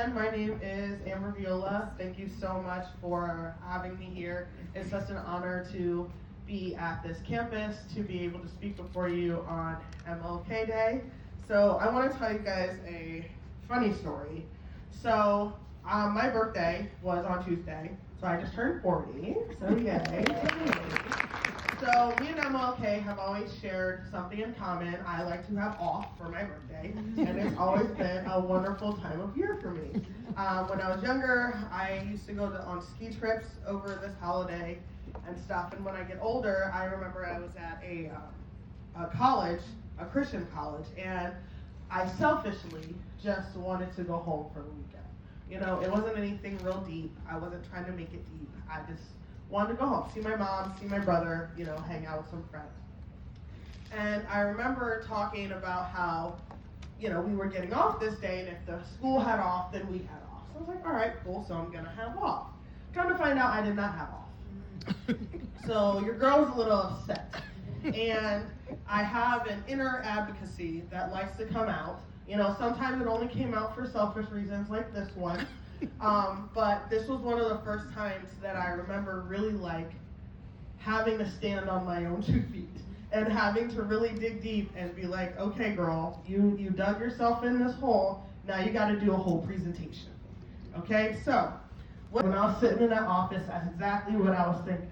again, my name is Amber Viola. Thank you so much for having me here. It's such an honor to be at this campus, to be able to speak before you on MLK Day. So I want to tell you guys a funny story. So my birthday was on Tuesday, so I just turned 40, so yay. So me and MLK have always shared something in common. I like to have off for my birthday, and it's always been a wonderful time of year for me. When I was younger, I used to go on ski trips over this holiday and stuff, and when I get older, I remember I was at a college, a Christian college, and I selfishly just wanted to go home for the weekend. You know, it wasn't anything real deep. I wasn't trying to make it deep. I just wanted to go home, see my mom, see my brother, you know, hang out with some friends. And I remember talking about how, you know, we were getting off this day, and if the school had off, then we had off. So I was like, all right, cool, so I'm gonna have off. Come to find out, I did not have off. So your girl was a little upset. And I have an inner advocacy that likes to come out. You know, sometimes it only came out for selfish reasons like this one. But this was one of the first times that I remember really like having to stand on my own 2 feet and having to really dig deep and be like, okay girl, you dug yourself in this hole, now you gotta do a whole presentation. Okay, so when I was sitting in that office, that's exactly what I was thinking.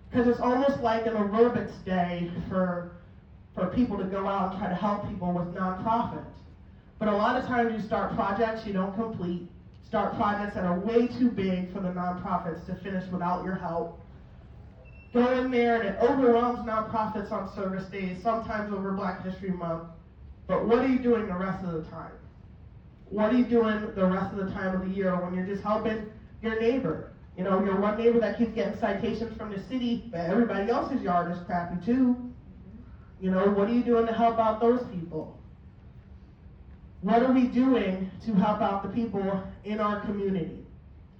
Because it's almost like an aerobics day for people to go out and try to help people with nonprofit. But a lot of times you start projects you don't complete, start projects that are way too big for the nonprofits to finish without your help. Go in there and it overwhelms nonprofits on service days, sometimes over Black History Month. But what are you doing the rest of the time? What are you doing the rest of the time of the year when you're just helping your neighbor? You know, your one neighbor that keeps getting citations from the city, but everybody else's yard is crappy too. You know, what are you doing to help out those people? What are we doing to help out the people in our community?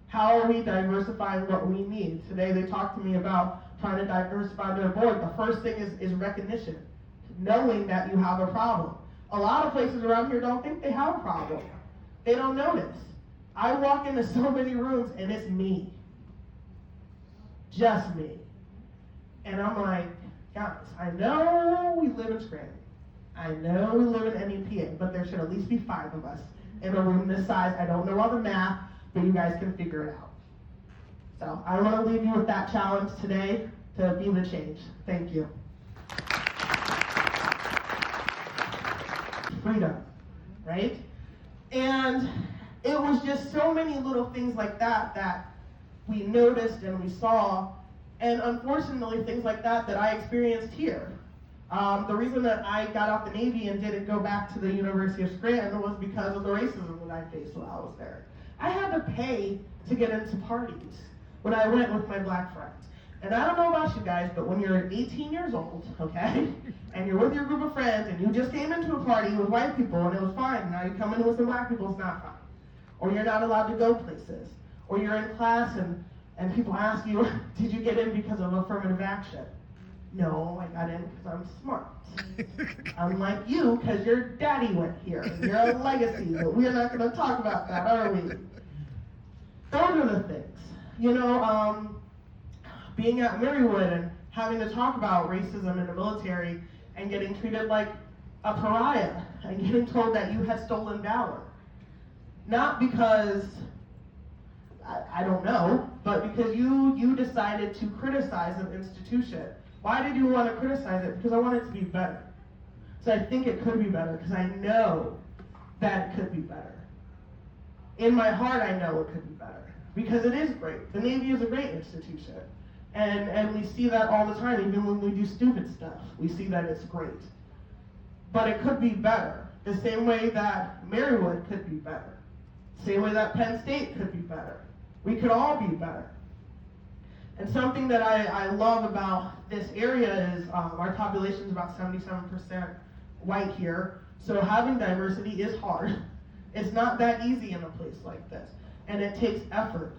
How are we diversifying what we need? Today they talked to me about trying to diversify their board. The first thing is recognition, knowing that you have a problem. A lot of places around here don't think they have a problem. They don't notice. I walk into so many rooms and it's me. Just me. And I'm like, guys, I know we live in Scranton. I know we live in NEPA, but there should at least be 5 of us in a room this size. I don't know all the math, but you guys can figure it out. So I want to leave you with that challenge today to be the change. Thank you. Freedom, right? And it was just so many little things like that that we noticed and we saw, and unfortunately things like that I experienced here. The reason that I got out the Navy and didn't go back to the University of Scranton was because of the racism that I faced while I was there. I had to pay to get into parties when I went with my Black friends. And I don't know about you guys, but when you're 18 years old, okay, and you're with your group of friends and you just came into a party with white people and it was fine, now you come in with some Black people, it's not fine. Or you're not allowed to go places. Or you're in class and people ask you, did you get in because of affirmative action? No, I got in because I'm smart. Unlike you, because your daddy went here. You're a legacy, but we're not going to talk about that, are we? Those are the things. You know, being at Marywood and having to talk about racism in the military and getting treated like a pariah and getting told that you had stolen valor. Not because, I don't know, but because you decided to criticize an institution. Why did you want to criticize it? Because I want it to be better. So I think it could be better because I know that it could be better. In my heart, I know it could be better because it is great. The Navy is a great institution. And we see that all the time, even when we do stupid stuff. We see that it's great. But it could be better. The same way that Marywood could be better. Same way that Penn State could be better. We could all be better. And something that I love about this area is our population is about 77% white here. So having diversity is hard. It's not that easy in a place like this. And it takes effort.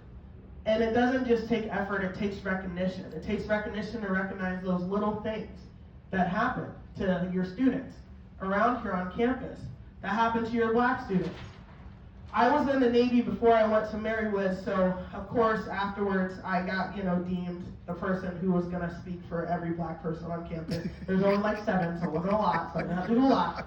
And it doesn't just take effort, it takes recognition. It takes recognition to recognize those little things that happen to your students around here on campus, that happen to your Black students. I was in the Navy before I went to Marywood, so of course afterwards I got, deemed the person who was gonna speak for every black person on campus. There's only like 7, so it wasn't a lot, so I didn't have to do a lot.